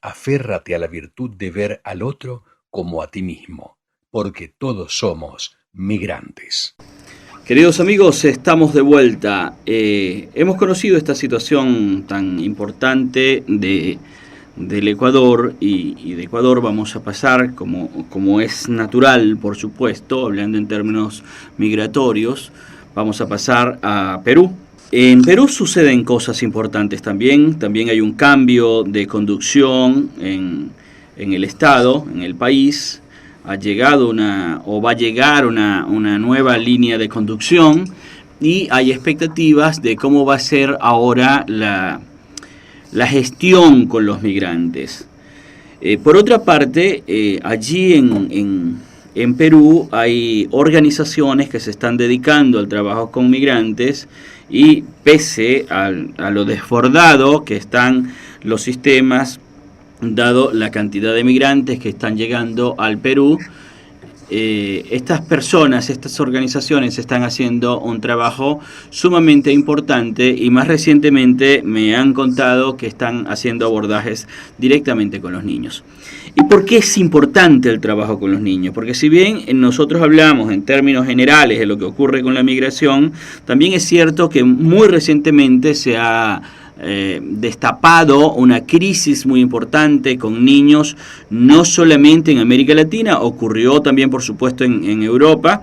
aférrate a la virtud de ver al otro como a ti mismo, porque todos somos migrantes. Queridos amigos, estamos de vuelta. Hemos conocido esta situación tan importante del Ecuador y de Ecuador vamos a pasar, como es natural, por supuesto, hablando en términos migratorios, vamos a pasar a Perú. En Perú suceden cosas importantes también hay un cambio de conducción en el Estado, en el país. Ha llegado va a llegar una nueva línea de conducción y hay expectativas de cómo va a ser ahora la gestión con los migrantes. Por otra parte, allí en Perú hay organizaciones que se están dedicando al trabajo con migrantes y pese a lo desbordado que están los sistemas, dado la cantidad de migrantes que están llegando al Perú, estas personas, estas organizaciones están haciendo un trabajo sumamente importante y más recientemente me han contado que están haciendo abordajes directamente con los niños. ¿Y por qué es importante el trabajo con los niños? Porque si bien nosotros hablamos en términos generales de lo que ocurre con la migración, también es cierto que muy recientemente se ha destapado una crisis muy importante con niños, no solamente en América Latina, ocurrió también por supuesto en Europa,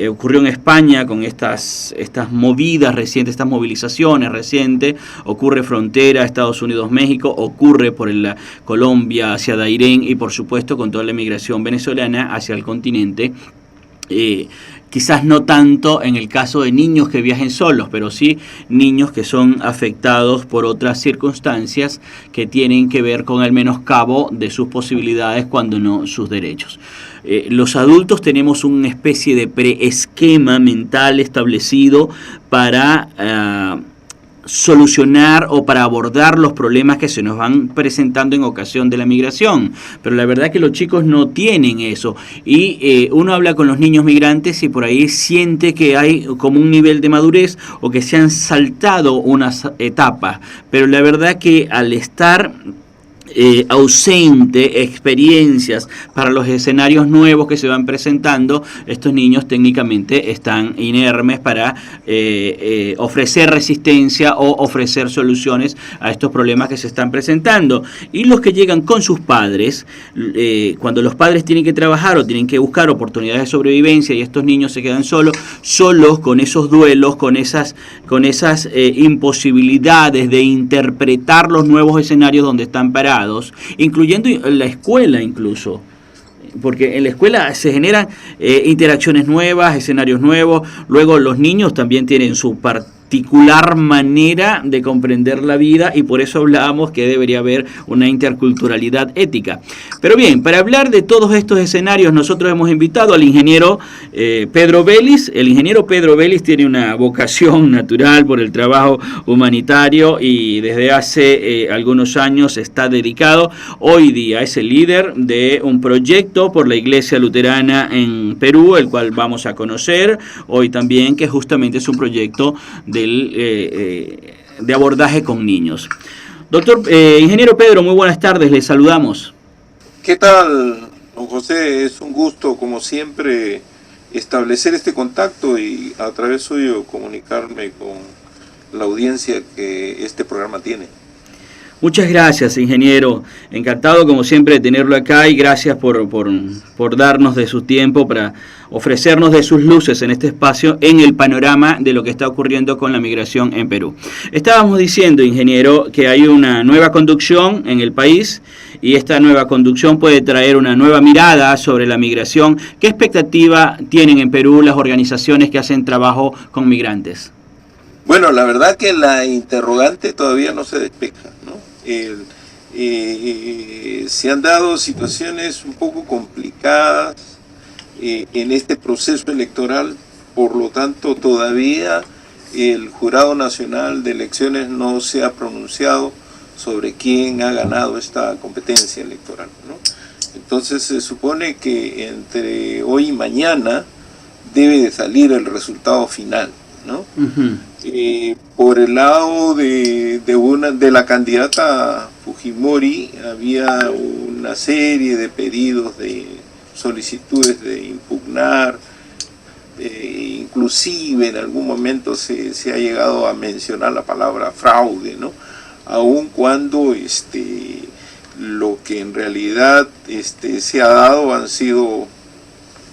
ocurrió en España con estas movidas recientes, estas movilizaciones recientes, ocurre frontera Estados Unidos-México, ocurre por la Colombia hacia Dairén y por supuesto con toda la migración venezolana hacia el continente. Quizás no tanto en el caso de niños que viajen solos, pero sí niños que son afectados por otras circunstancias que tienen que ver con el menoscabo de sus posibilidades, cuando no sus derechos. Los adultos tenemos una especie de preesquema mental establecido para solucionar o para abordar los problemas que se nos van presentando en ocasión de la migración, pero la verdad que los chicos no tienen eso y uno habla con los niños migrantes y por ahí siente que hay como un nivel de madurez o que se han saltado unas etapas, pero la verdad que al estar ausente experiencias para los escenarios nuevos que se van presentando, estos niños técnicamente están inermes para ofrecer resistencia o ofrecer soluciones a estos problemas que se están presentando. Y los que llegan con sus padres, cuando los padres tienen que trabajar o tienen que buscar oportunidades de sobrevivencia y estos niños se quedan solos con esos duelos, con esas imposibilidades de interpretar los nuevos escenarios donde están parados, incluyendo la escuela incluso, porque en la escuela se generan interacciones nuevas, escenarios nuevos, luego los niños también tienen su particular manera de comprender la vida y por eso hablábamos que debería haber una interculturalidad ética. Pero bien, para hablar de todos estos escenarios nosotros hemos invitado al ingeniero Pedro Vélez. El ingeniero Pedro Vélez tiene una vocación natural por el trabajo humanitario y desde hace algunos años está dedicado, hoy día es el líder de un proyecto por la Iglesia Luterana en Perú, el cual vamos a conocer hoy también, que justamente es un proyecto de abordaje con niños. Doctor, ingeniero Pedro, muy buenas tardes, les saludamos. ¿Qué tal, don José? Es un gusto, como siempre, establecer este contacto y a través suyo comunicarme con la audiencia que este programa tiene. Muchas gracias, ingeniero. Encantado, como siempre, de tenerlo acá y gracias por darnos de su tiempo para ofrecernos de sus luces en este espacio en el panorama de lo que está ocurriendo con la migración en Perú. Estábamos diciendo, ingeniero, que hay una nueva conducción en el país y esta nueva conducción puede traer una nueva mirada sobre la migración. ¿Qué expectativa tienen en Perú las organizaciones que hacen trabajo con migrantes? Bueno, la verdad que la interrogante todavía no se despeja, ¿no? Se han dado situaciones un poco complicadas en este proceso electoral, por lo tanto todavía el Jurado Nacional de Elecciones no se ha pronunciado sobre quién ha ganado esta competencia electoral, ¿no? Entonces se supone que entre hoy y mañana debe de salir el resultado final, ¿no? Por el lado de la candidata Fujimori había una serie de pedidos de solicitudes de impugnar, inclusive en algún momento se ha llegado a mencionar la palabra fraude, ¿no? Aun cuando lo que en realidad se ha dado han sido,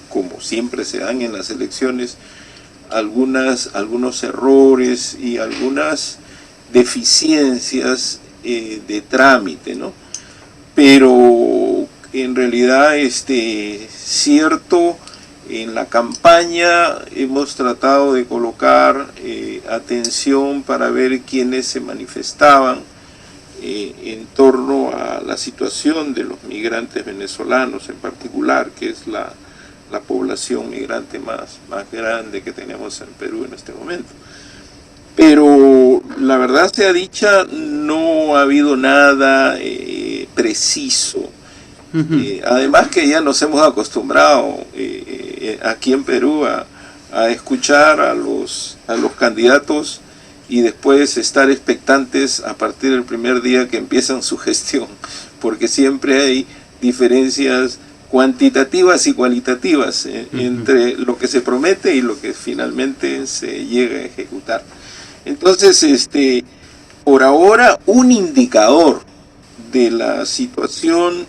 como siempre se dan en las elecciones, algunos errores y algunas deficiencias de trámite, ¿no? Pero en realidad cierto, en la campaña hemos tratado de colocar atención para ver quiénes se manifestaban en torno a la situación de los migrantes venezolanos en particular, que es la población migrante más grande que tenemos en Perú en este momento. Pero la verdad sea dicha, no ha habido nada preciso. Además que ya nos hemos acostumbrado aquí en Perú a escuchar a los candidatos y después estar expectantes a partir del primer día que empiezan su gestión, porque siempre hay diferencias cuantitativas y cualitativas entre lo que se promete y lo que finalmente se llega a ejecutar. Entonces, por ahora, un indicador de la situación,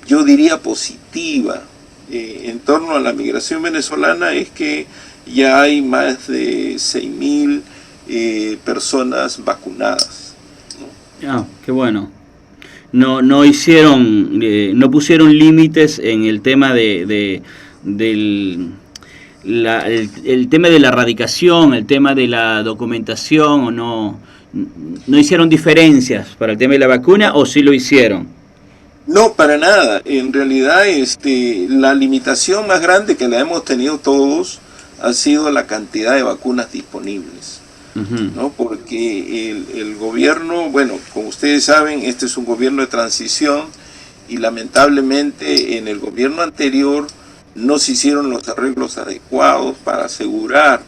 yo diría positiva, en torno a la migración venezolana es que ya hay más de 6.000 personas vacunadas, ¿no? Ah, qué bueno. No hicieron, no pusieron límites en el tema del tema de la radicación, el tema de la documentación, o no hicieron diferencias para el tema de la vacuna, o sí lo hicieron. No, para nada. En realidad, la limitación más grande que la hemos tenido todos ha sido la cantidad de vacunas disponibles, ¿no? Porque el gobierno, bueno, como ustedes saben, este es un gobierno de transición y lamentablemente en el gobierno anterior no se hicieron los arreglos adecuados para asegurar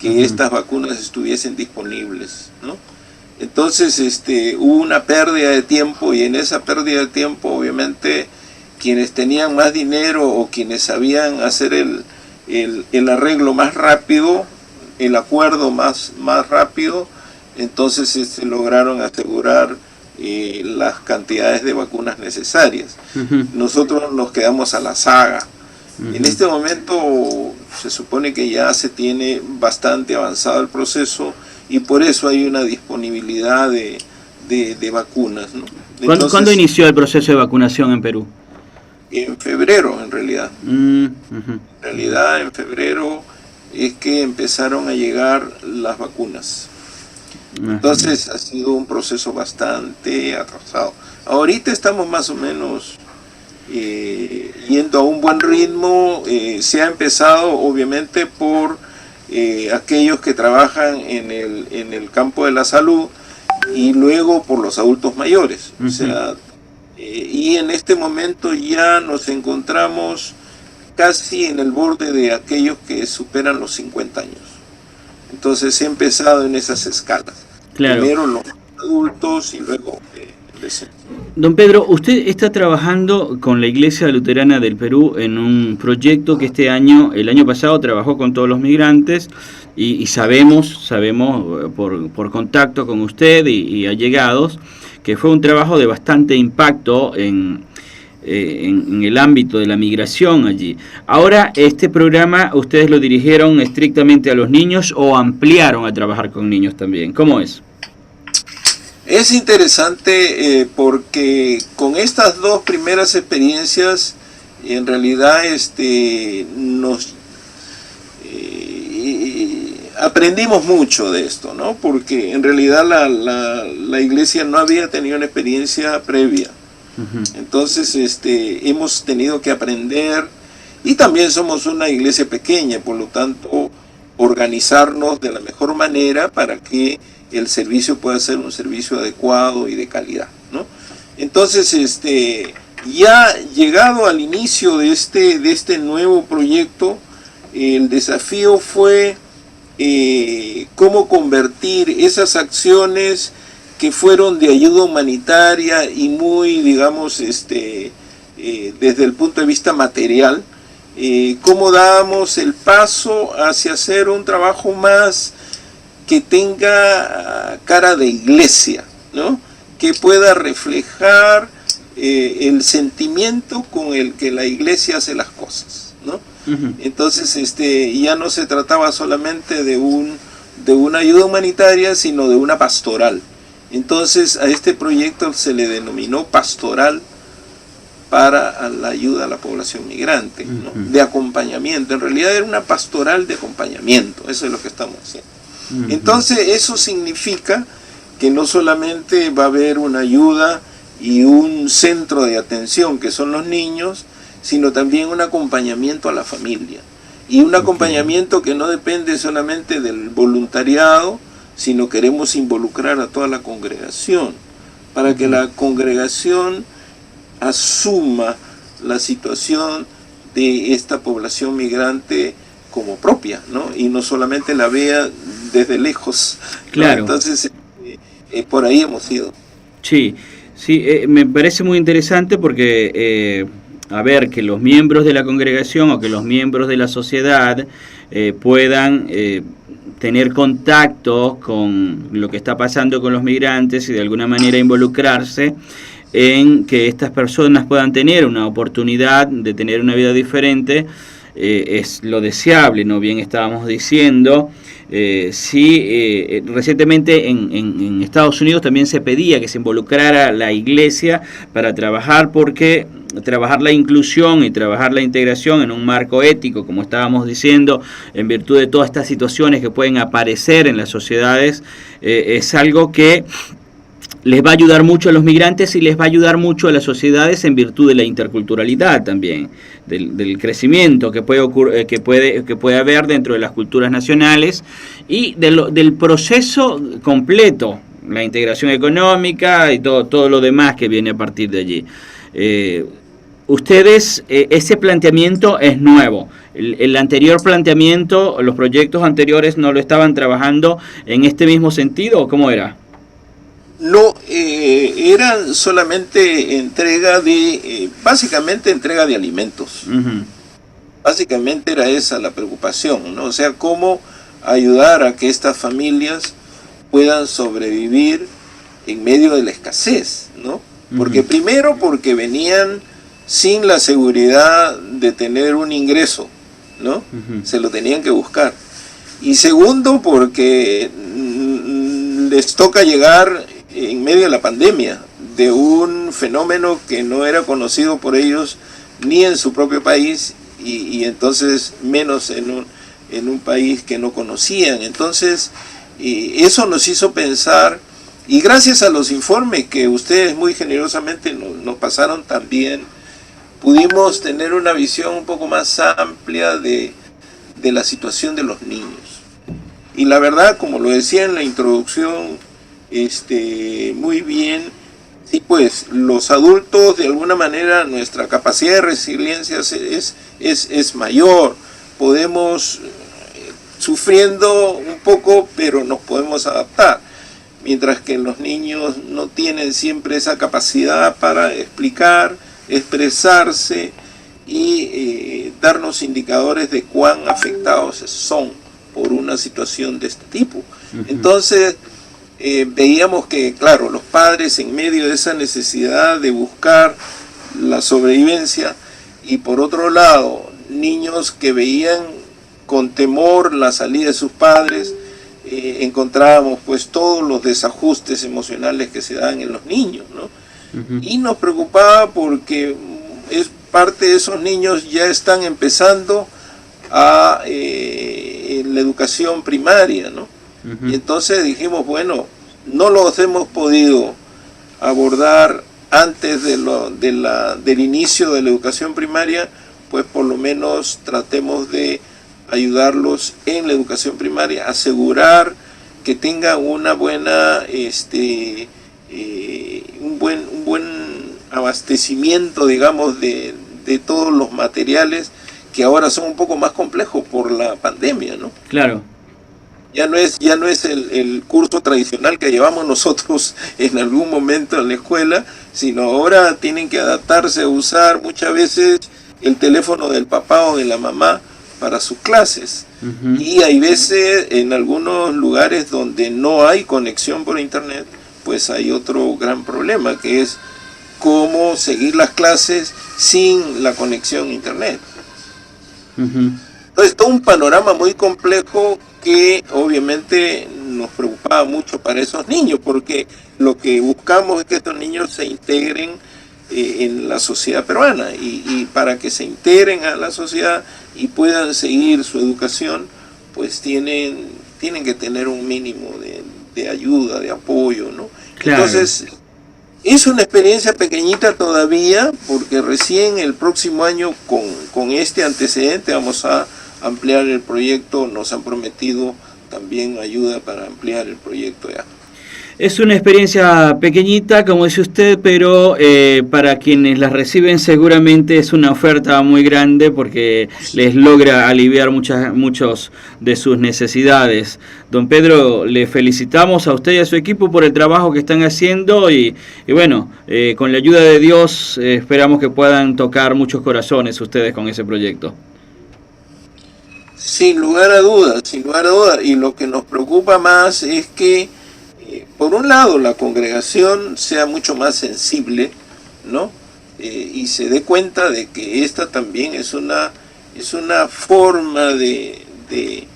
que estas vacunas estuviesen disponibles, ¿no? Entonces hubo una pérdida de tiempo, y en esa pérdida de tiempo obviamente quienes tenían más dinero o quienes sabían hacer el arreglo más rápido, el acuerdo más rápido, entonces lograron asegurar las cantidades de vacunas necesarias. Nosotros nos quedamos a la saga. En este momento se supone que ya se tiene bastante avanzado el proceso y por eso hay una disponibilidad de vacunas, ¿no? Entonces, ¿Cuándo inició el proceso de vacunación en Perú? En febrero, en realidad. En realidad, en febrero es que empezaron a llegar las vacunas. Entonces ha sido un proceso bastante atrasado. Ahorita estamos más o menos yendo a un buen ritmo. Se ha empezado obviamente por aquellos que trabajan en el campo de la salud y luego por los adultos mayores. O sea, y en este momento ya nos encontramos casi en el borde de aquellos que superan los 50 años. Entonces se ha empezado en esas escalas. Claro. Primero los adultos y luego Don Pedro, usted está trabajando con la Iglesia Luterana del Perú en un proyecto que el año pasado trabajó con todos los migrantes y sabemos por contacto con usted y allegados que fue un trabajo de bastante impacto en el ámbito de la migración allí. Ahora, este programa, ¿ustedes lo dirigieron estrictamente a los niños o ampliaron a trabajar con niños también? ¿Cómo es? Es interesante porque con estas dos primeras experiencias, en realidad nos aprendimos mucho de esto, ¿no? Porque en realidad la iglesia no había tenido una experiencia previa. Entonces hemos tenido que aprender, y también somos una iglesia pequeña, por lo tanto organizarnos de la mejor manera para que el servicio pueda ser un servicio adecuado y de calidad, ¿no? Entonces ya llegado al inicio de este nuevo proyecto, el desafío fue cómo convertir esas acciones que fueron de ayuda humanitaria y muy, digamos, desde el punto de vista material, cómo dábamos el paso hacia hacer un trabajo más que tenga cara de iglesia, ¿no? Que pueda reflejar el sentimiento con el que la iglesia hace las cosas, ¿no? Entonces, ya no se trataba solamente de una ayuda humanitaria, sino de una pastoral. Entonces, a este proyecto se le denominó Pastoral para la ayuda a la población migrante, ¿no? De acompañamiento. En realidad era una pastoral de acompañamiento, eso es lo que estamos haciendo. Entonces, eso significa que no solamente va a haber una ayuda y un centro de atención, que son los niños, sino también un acompañamiento a la familia. Y un acompañamiento que no depende solamente del voluntariado, sino queremos involucrar a toda la congregación, para que la congregación asuma la situación de esta población migrante como propia, ¿no? Y no solamente la vea desde lejos, ¿no? Claro. Entonces, por ahí hemos ido. Sí, sí, me parece muy interesante porque, a ver, que los miembros de la congregación o que los miembros de la sociedad puedan tener contacto con lo que está pasando con los migrantes y de alguna manera involucrarse en que estas personas puedan tener una oportunidad de tener una vida diferente, es lo deseable, ¿no? Bien estábamos diciendo. Recientemente en Estados Unidos también se pedía que se involucrara la iglesia para trabajar la inclusión y trabajar la integración en un marco ético, como estábamos diciendo, en virtud de todas estas situaciones que pueden aparecer en las sociedades. Es algo que les va a ayudar mucho a los migrantes y les va a ayudar mucho a las sociedades en virtud de la interculturalidad también, del crecimiento que puede haber dentro de las culturas nacionales y del proceso completo, la integración económica y todo lo demás que viene a partir de allí. Ustedes, ese planteamiento es nuevo. El anterior planteamiento, los proyectos anteriores no lo estaban trabajando en este mismo sentido, ¿o cómo era? No, eran solamente básicamente entrega de alimentos. Básicamente era esa la preocupación, ¿no? O sea, cómo ayudar a que estas familias puedan sobrevivir en medio de la escasez, ¿no? Porque primero, porque venían sin la seguridad de tener un ingreso, ¿no? Se lo tenían que buscar. Y segundo, porque les toca llegar en medio de la pandemia, de un fenómeno que no era conocido por ellos ni en su propio país y entonces menos en un país que no conocían. Entonces eso nos hizo pensar, y gracias a los informes que ustedes muy generosamente nos pasaron también, pudimos tener una visión un poco más amplia de la situación de los niños. Y la verdad, como lo decía en la introducción, muy bien, sí, pues los adultos de alguna manera nuestra capacidad de resiliencia es mayor, podemos sufriendo un poco, pero nos podemos adaptar, mientras que los niños no tienen siempre esa capacidad para expresarse y darnos indicadores de cuán afectados son por una situación de este tipo. Entonces veíamos que, claro, los padres en medio de esa necesidad de buscar la sobrevivencia, y por otro lado, niños que veían con temor la salida de sus padres, encontrábamos pues todos los desajustes emocionales que se dan en los niños, ¿no? Y nos preocupaba porque parte de esos niños ya están empezando en la educación primaria, ¿no? Y entonces dijimos, bueno, no los hemos podido abordar antes del inicio de la educación primaria, pues por lo menos tratemos de ayudarlos en la educación primaria, asegurar que tengan una buena, un buen abastecimiento, digamos, de todos los materiales que ahora son un poco más complejos por la pandemia, ¿no? Claro. Ya no es el curso tradicional que llevamos nosotros en algún momento en la escuela, sino ahora tienen que adaptarse a usar muchas veces el teléfono del papá o de la mamá para sus clases. Ujú. Y hay veces en algunos lugares donde no hay conexión por internet, pues hay otro gran problema, que es cómo seguir las clases sin la conexión a internet. Ujú. Entonces, todo un panorama muy complejo que obviamente nos preocupaba mucho para esos niños, porque lo que buscamos es que estos niños se integren en la sociedad peruana, y para que se integren a la sociedad y puedan seguir su educación, pues tienen que tener un mínimo de ayuda, de apoyo, ¿no? Claro. Entonces, es una experiencia pequeñita todavía, porque recién el próximo año con este antecedente vamos a ampliar el proyecto. Nos han prometido también ayuda para ampliar el proyecto ya. Es una experiencia pequeñita, como dice usted, pero para quienes las reciben seguramente es una oferta muy grande porque les logra aliviar muchos de sus necesidades. Don Pedro, le felicitamos a usted y a su equipo por el trabajo que están haciendo y bueno, con la ayuda de Dios esperamos que puedan tocar muchos corazones ustedes con ese proyecto. Sin lugar a dudas, sin lugar a dudas. Y lo que nos preocupa más es que, por un lado, la congregación sea mucho más sensible, ¿no? Y se dé cuenta de que esta también es una forma de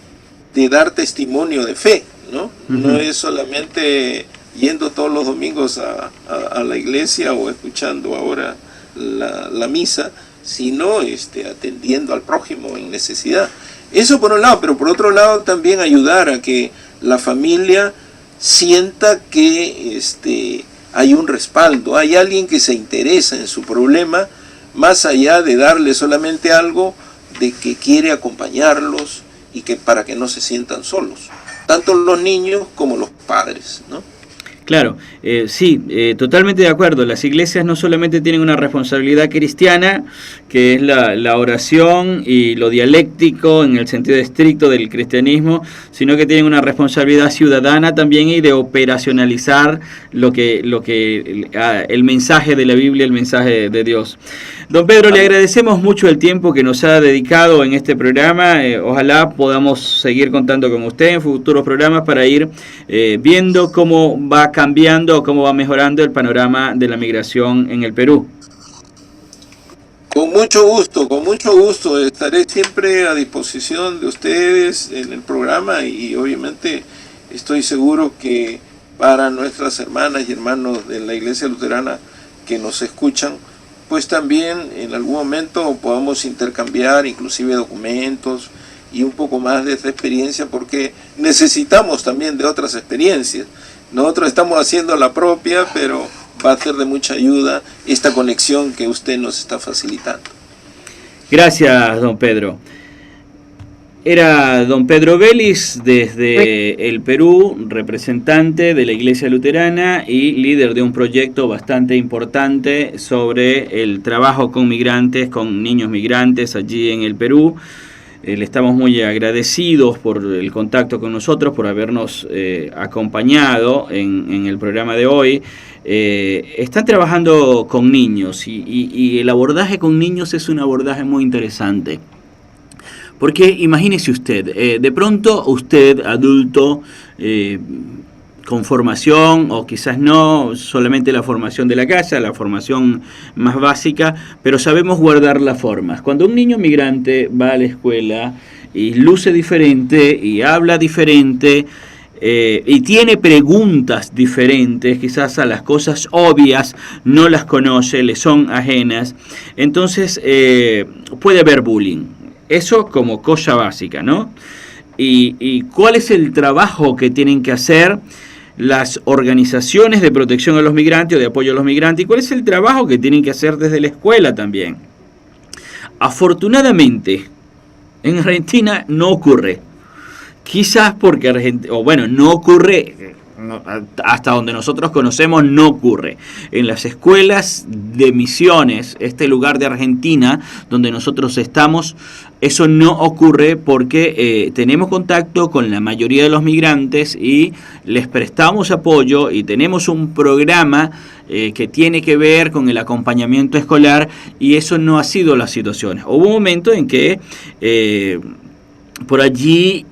dar testimonio de fe, ¿no? Uh-huh. No es solamente yendo todos los domingos a la iglesia o escuchando ahora la misa, sino atendiendo al prójimo en necesidad. Eso por un lado, pero por otro lado también ayudar a que la familia sienta que hay un respaldo, hay alguien que se interesa en su problema, más allá de darle solamente algo, de que quiere acompañarlos y que para que no se sientan solos, tanto los niños como los padres, ¿no? Claro, sí, totalmente de acuerdo. Las iglesias no solamente tienen una responsabilidad cristiana, que es la oración y lo dialéctico en el sentido estricto del cristianismo, sino que tienen una responsabilidad ciudadana también y de operacionalizar el mensaje de la Biblia, el mensaje de Dios. Don Pedro, le agradecemos mucho el tiempo que nos ha dedicado en este programa. Ojalá podamos seguir contando con usted en futuros programas para ir viendo cómo va cambiando, cómo va mejorando el panorama de la migración en el Perú. Con mucho gusto. Estaré siempre a disposición de ustedes en el programa, y obviamente estoy seguro que para nuestras hermanas y hermanos de la Iglesia Luterana que nos escuchan, pues también en algún momento podamos intercambiar inclusive documentos y un poco más de esta experiencia, porque necesitamos también de otras experiencias. Nosotros estamos haciendo la propia, pero va a ser de mucha ayuda esta conexión que usted nos está facilitando. Gracias, don Pedro. Era don Pedro Vélez desde el Perú, representante de la Iglesia Luterana y líder de un proyecto bastante importante sobre el trabajo con migrantes, con niños migrantes allí en el Perú. Le estamos muy agradecidos por el contacto con nosotros, por habernos acompañado en el programa de hoy. Están trabajando con niños y el abordaje con niños es un abordaje muy interesante. Porque imagínese usted, de pronto usted, adulto, con formación, o quizás no solamente la formación de la casa, la formación más básica, pero sabemos guardar las formas. Cuando un niño migrante va a la escuela y luce diferente y habla diferente, y tiene preguntas diferentes, quizás a las cosas obvias no las conoce, le son ajenas, entonces puede haber bullying. Eso como cosa básica, ¿no? ¿Y cuál es el trabajo que tienen que hacer las organizaciones de protección a los migrantes o de apoyo a los migrantes? ¿Y cuál es el trabajo que tienen que hacer desde la escuela también? Afortunadamente, en Argentina no ocurre. Quizás porque no ocurre hasta donde nosotros conocemos no ocurre. En las escuelas de Misiones, este lugar de Argentina donde nosotros estamos, eso no ocurre porque tenemos contacto con la mayoría de los migrantes y les prestamos apoyo y tenemos un programa que tiene que ver con el acompañamiento escolar, y eso no ha sido la situación. Hubo un momento en que por allí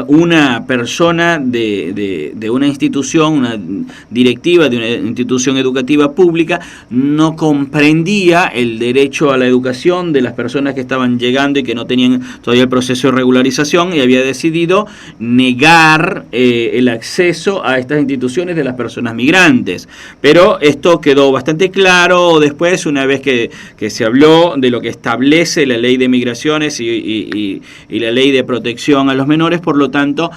una persona de una institución, una directiva de una institución educativa pública, no comprendía el derecho a la educación de las personas que estaban llegando y que no tenían todavía el proceso de regularización, y había decidido negar el acceso a estas instituciones de las personas migrantes. Pero esto quedó bastante claro después, una vez que se habló de lo que establece la ley de migraciones y la ley de protección a los menores. Por lo tanto,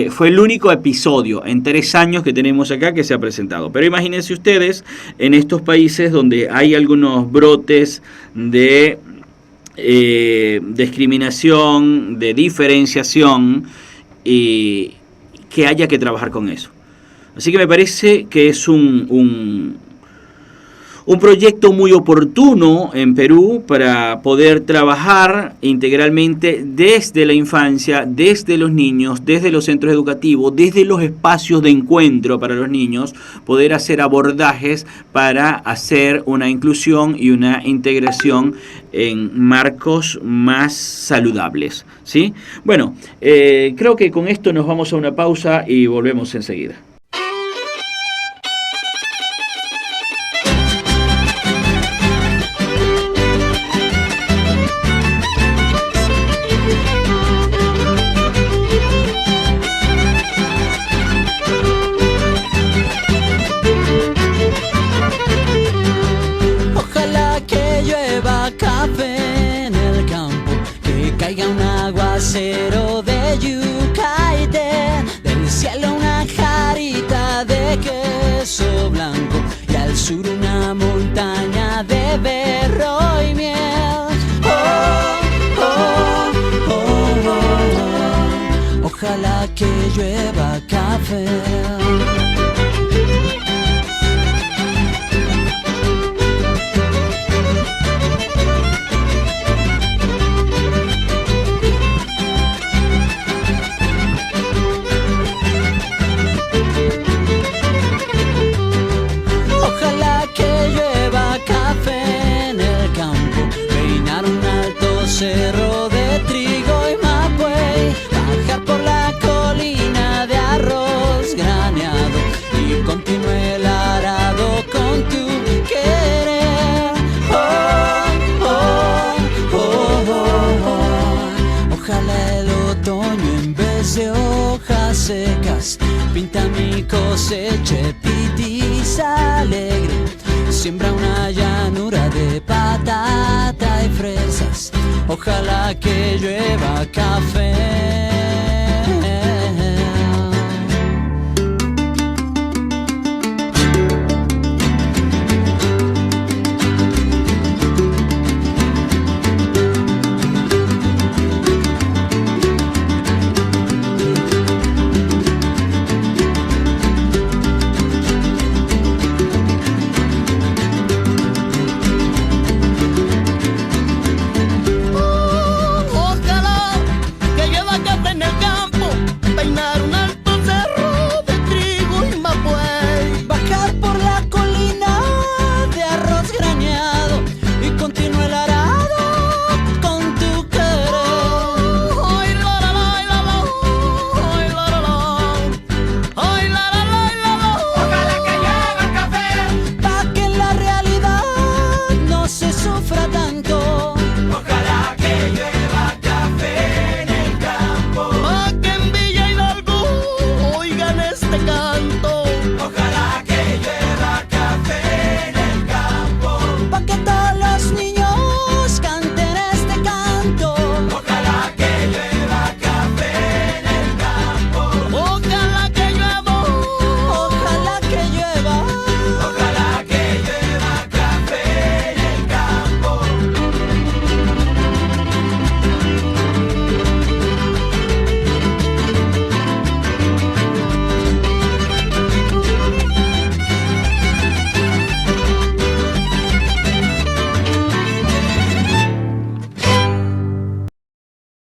fue el único episodio en 3 años que tenemos acá que se ha presentado. Pero imagínense ustedes en estos países donde hay algunos brotes de discriminación, de diferenciación, y que haya que trabajar con eso. Así que me parece que es un proyecto muy oportuno en Perú para poder trabajar integralmente desde la infancia, desde los niños, desde los centros educativos, desde los espacios de encuentro para los niños, poder hacer abordajes para hacer una inclusión y una integración en marcos más saludables, ¿sí? Bueno, creo que con esto nos vamos a una pausa y volvemos enseguida. Cero de yuca y del cielo una jarita de queso blanco, y al sur una montaña de berro y miel. Oh, oh, oh, oh. Ojalá que llueva café. Cerro de trigo y mapuey, bajar por la colina de arroz graneado y continúe el arado con tu querer. Oh, oh, oh, oh, oh. Ojalá el otoño en vez de hojas secas pinta mi cosecha pitiza alegre. Siembra una llanura de patata y fresas. Ojalá que llueva café.